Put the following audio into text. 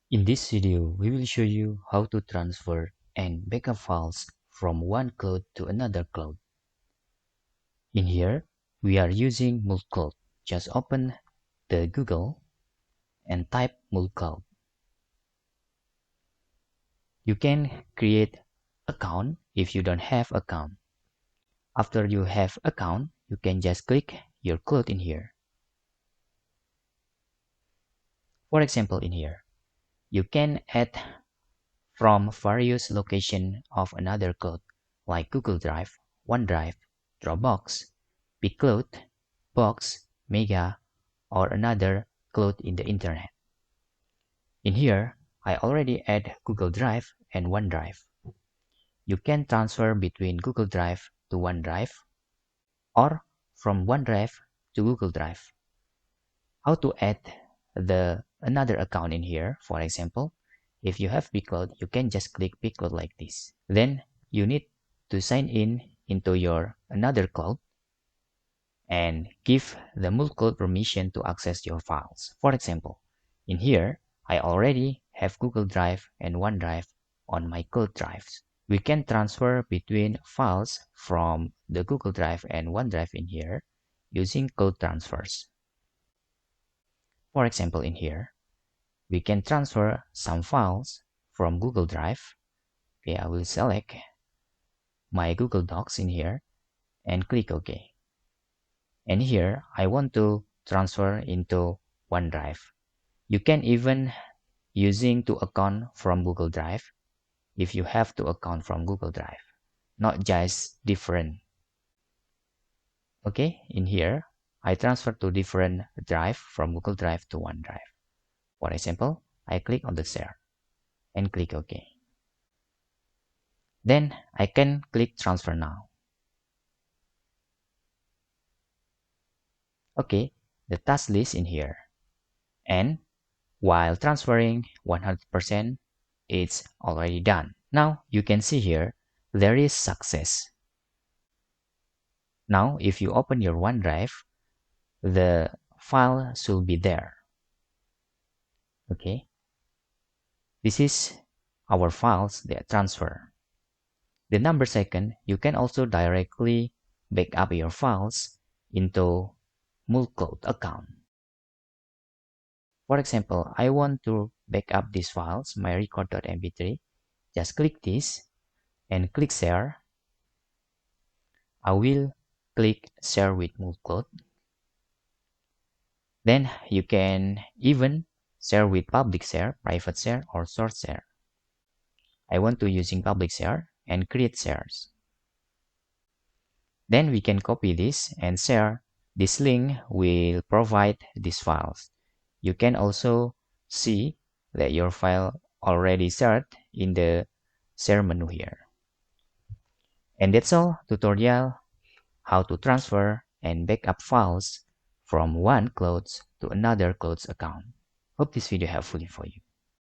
In this video, we will show you how to transfer and backup files from one cloud to another cloud. In here, we are using multi-cloud. Just open the Google and type multi-cloud. You can create account if you don't have account. After you have account, you can just click your cloud in here. For example, in here, you can add from various locations of another cloud like Google Drive, OneDrive, Dropbox, PCloud, Box, Mega, or another cloud in the internet. In here, I already add Google Drive and OneDrive. You can transfer between Google Drive to OneDrive or from OneDrive to Google Drive. How to add the another account in here? For example, if you have PCloud, you can just click PCloud like this. Then you need to sign in into your another cloud and give the multi-cloud permission to access your files. For example, in here, I already have Google Drive and OneDrive on my cloud drives. We can transfer between files from the Google Drive and OneDrive in here using cloud transfers. For example, in here, we can transfer some files from Google Drive. Okay, I will select my Google Docs in here and click OK. And here, I want to transfer into OneDrive. You can even using two account from Google Drive if you have two account from Google Drive, not just different. Okay, in here, I transfer to different drive from Google Drive to OneDrive. For example, I click on the share and click OK. Then I can click transfer now. Okay, the task list in here. And while transferring 100%, it's already done. Now you can see here, there is success. Now if you open your OneDrive, the file should be there. Okay, this is our files that transfer. The number second, you can also directly back up your files into multi-cloud account. For example, I want to back up these files, my record.mp3. Just click this and click share. I will click share with multi-cloud. Then you can even share with public share, private share, or source share. I want to using public share and create shares. Then we can copy this and share. This link will provide these files. You can also see that your file already shared in the share menu here. And that's all tutorial how to transfer and backup files from one cloud to another cloud's account. Hope this video helpful for you.